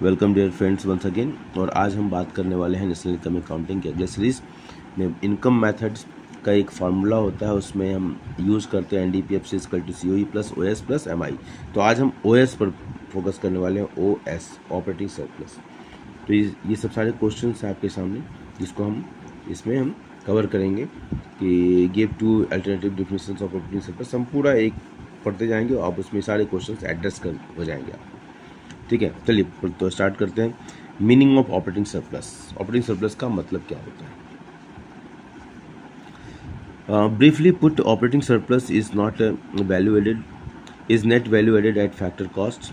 Welcome dear friends once again. और आज हम बात करने वाले हैं नेशनल इनकम अकाउंटिंग के अगले सीरीज में। इनकम मेथड्स का एक फार्मूला होता है, उसमें हम यूज़ करते हैं NDPFC equal to COE plus OS plus MI। तो आज हम OS पर फोकस करने वाले हैं, OS ऑपरेटिंग सरप्लस। तो ये सब सारे क्वेश्चंस हैं आपके सामने, जिसको हम इसमें कवर करेंगे कि give two alternative definitions of operating surplus. हम पूरा एक पढ़ते जाएंगे और आप उसमें सारे क्वेश्चंस एड्रेस कर हो जाएंगे आप। ठीक है, चलिए तो स्टार्ट करते हैं। Meaning of operating surplus. Operating surplus का मतलब क्या होता है? Briefly put, operating surplus is not value added, is net value added at factor cost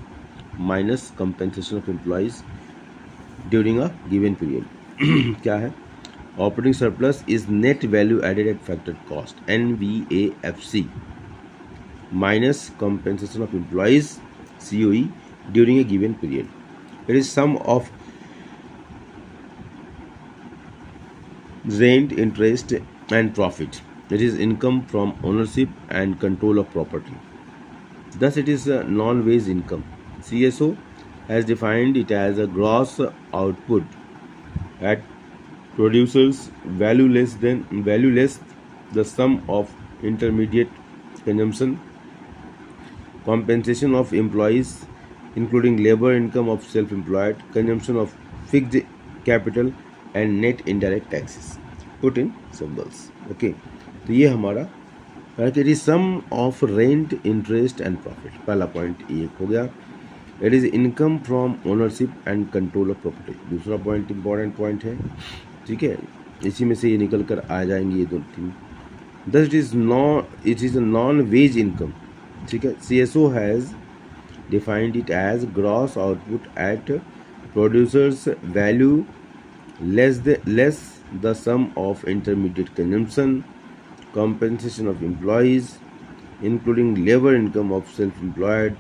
minus compensation of employees during a given period. क्या है? Operating surplus is net value added at factor cost NVAFC minus compensation of employees COE during a given period. It is sum of rent, interest and profit. It is income from ownership and control of property. Thus it is a non-wage income. CSO has defined it as a gross output at producers value less the sum of intermediate consumption, compensation of employees including labor income of self-employed, consumption of fixed capital and net indirect taxes. Put in symbols. Okay, तो ये हमारा it is sum of rent, interest and profit. पहला point ये हो गया। It is income from ownership and control of property. दूसरा point important point है, ठीक है, इसी में से ये निकल कर आ जाएंगे ये दो तीन। दस it is a non wage income. ठीक है, CSO has defined it as gross output at producer's value less the sum of intermediate consumption, compensation of employees including labor income of self-employed,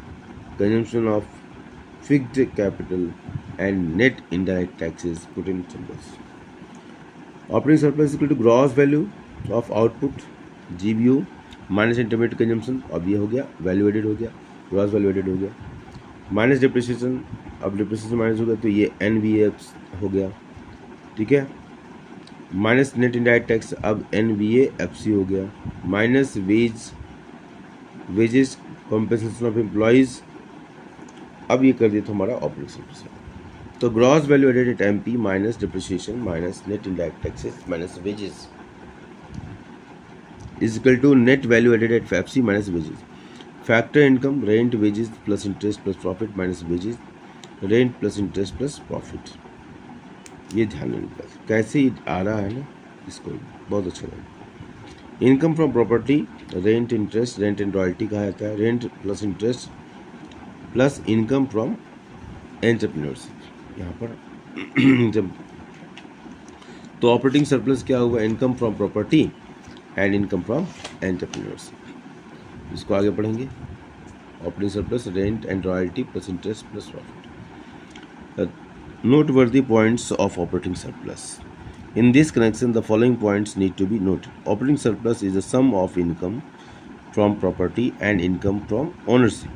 consumption of fixed capital and net indirect taxes. Put in symbols. Operating surplus is equal to gross value of output GVO minus intermediate consumption. अब ये हो गया value added, हो गया gross value added, हो गया minus depreciation. अब depreciation minus हो गया तो ये NVAFC हो गया। ठीक है, माइनस नेट इनडायरेक्ट टैक्स, अब NVAFC हो गया। Minus wages compensation of employees, अब ये कर दिया तो हमारा ऑपरेटिंग सरप्लस। तो gross value added at MP minus depreciation minus net indirect taxes minus wages is equal to net value added at FAPC minus wages. Factor income, rent, wages plus interest plus profit minus wages, rent plus interest plus profit. ये ध्यान रखना कैसे आ रहा है ना, इसको बहुत अच्छा लगा। Income from property, rent, interest, rent and royalty कहा जाता है। Rent plus interest plus income from entrepreneurship यहाँ पर जब तो ऑपरेटिंग सरप्लस क्या हुआ? Income from property and income from entrepreneurship. इसको आगे पढ़ेंगे। Operating surplus rent and royalty plus interest plus profit. Noteworthy points of operating surplus. In this connection the following points need to be noted. Operating surplus is the sum of income from property and income from ownership.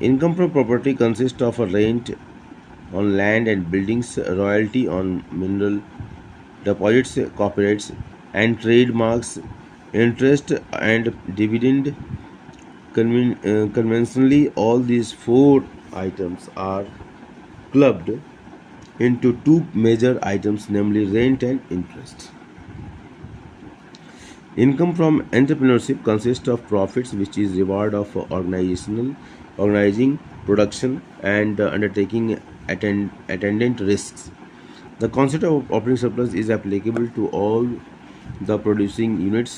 Income from property consists of a rent on land and buildings, royalty on mineral deposits, copyrights and trademarks, interest and dividend. Conventionally, all these four items are clubbed into two major items, namely rent and interest. Income from entrepreneurship consists of profits, which is reward of organizing production and undertaking attendant risks. The concept of operating surplus is applicable to all the producing units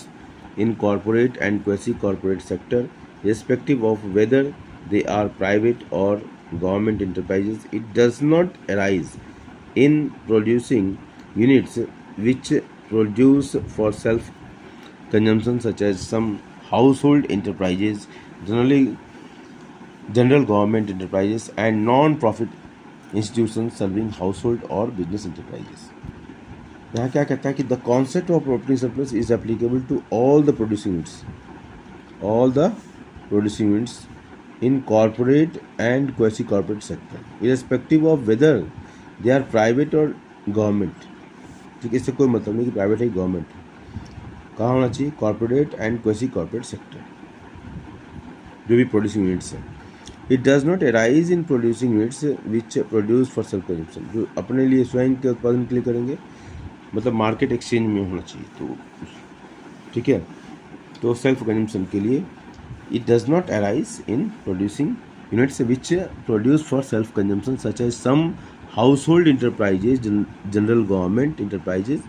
in corporate and quasi-corporate sector, irrespective of whether they are private or government enterprises. It does not arise in producing units which produce for self-consumption, such as some household enterprises, general government enterprises and non-profit institutions serving household or business enterprises. यहाँ क्या कहता है कि the concept of operating surplus is applicable to all the producing units, all the producing units in corporate and quasi-corporate sector, irrespective of whether they are private or government. ठीक है, इससे कोई मतलब नहीं कि प्राइवेट है गवर्नमेंट, कहाँ होना चाहिए, corporate and quasi corporate sector, जो भी प्रोड्यूसिंग यूनिट्स हैं. It does not arise in producing units which produce for self consumption, जो अपने लिए स्वयं के उत्पादन के लिए करेंगे, मतलब मार्केट एक्सचेंज में होना चाहिए. तो ठीक है, तो सेल्फ कंजम्पशन के लिए it does not arise in producing units which produce for self consumption, such as some household enterprises, general government enterprises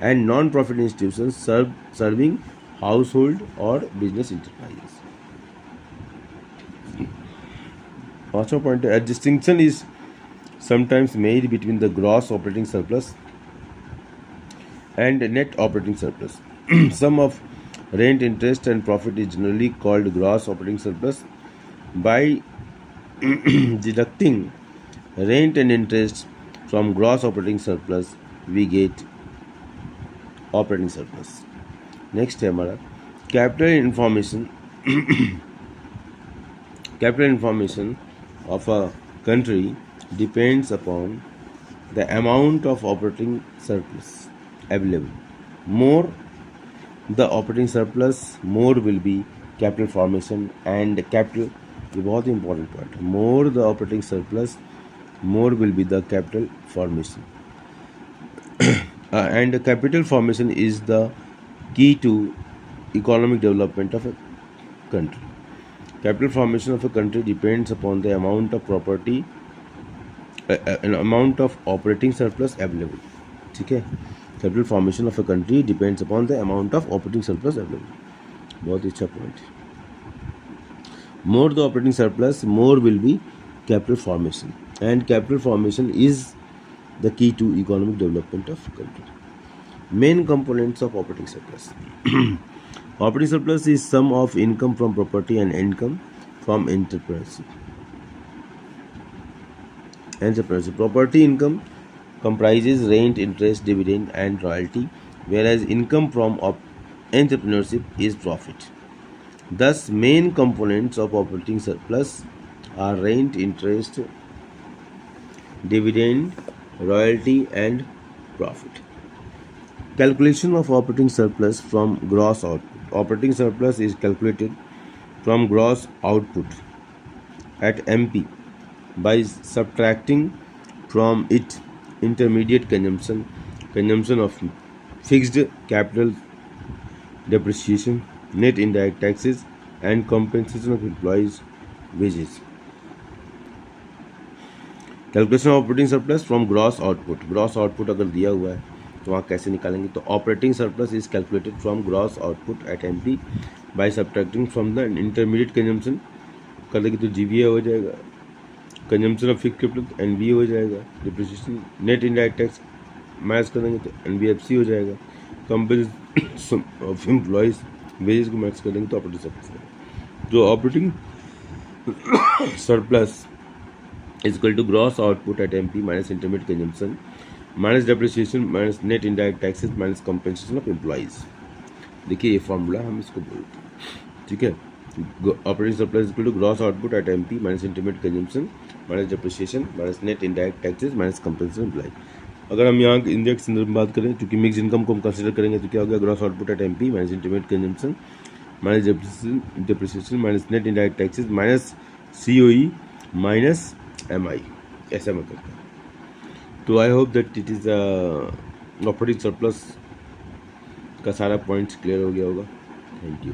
and non profit institutions serving household or business enterprises. Paanchwa point, a distinction is sometimes made between the gross operating surplus and net operating surplus. Sum of rent, interest and profit is generally called gross operating surplus. By deducting rent and interest from gross operating surplus, we get operating surplus. Next है हमारा capital information. Capital information of a country depends upon the amount of operating surplus available. More the operating surplus, more will be capital formation and capital. ये बहुत ही important point है. More the operating surplus, more will be the capital formation. And capital formation is the key to economic development of a country. Capital formation of a country depends upon the amount of property, an amount of operating surplus available. ठीक है, capital formation of a country depends upon the amount of operating surplus available. बहुत अच्छा point. More the operating surplus, more will be capital formation, and capital formation is the key to economic development of country. Main components of operating surplus. Operating surplus is sum of income from property and income from entrepreneurship. Property income comprises rent, interest, dividend and royalty, whereas income from entrepreneurship is profit. Thus, main components of operating surplus are rent, interest, dividend, royalty and profit. Calculation of operating surplus from gross output. Operating surplus is calculated from gross output at MP by subtracting from it intermediate consumption of fixed capital, depreciation, net indirect taxes and compensation of employees' wages. Calculation of operating surplus from gross output. Gross output अगर दिया हुआ है तो वहाँ कैसे निकालेंगे, तो operating surplus is calculated from gross output at MP by subtracting from the intermediate consumption. कर देंगे तो जीवीए हो जाएगा, consumption of fixed capital NVA हो जाएगा, depreciation, net indirect tax minus कर देंगे तो एनबीएफसी हो जाएगा, कंपेंसेशन ऑफ एम्प्लॉयज वेजेस को माइनस कर देंगे तो ऑपरेटिंग सरप्लस. जो operating surplus is equal to gross output at MP minus intermediate consumption minus depreciation minus net indirect taxes minus compensation of employees. देखिए ये फॉर्मूला हम इसको बोलते हैं. ठीक है, operating surplus equal to gross output at MP minus intermediate consumption minus depreciation minus net indirect taxes minus compensation employees. अगर हम यहाँ इंडिया के संदर्भ में बात करें, क्योंकि मिक्स इनकम को हम कंसिडर करेंगे, तो क्या हो गया, gross output at MP minus intermediate consumption minus depreciation minus net indirect taxes minus COE minus MI. ऐसा मैं करता हूँ. तो I hope that it is operating surplus का सारा पॉइंट्स क्लियर हो गया होगा. Thank you.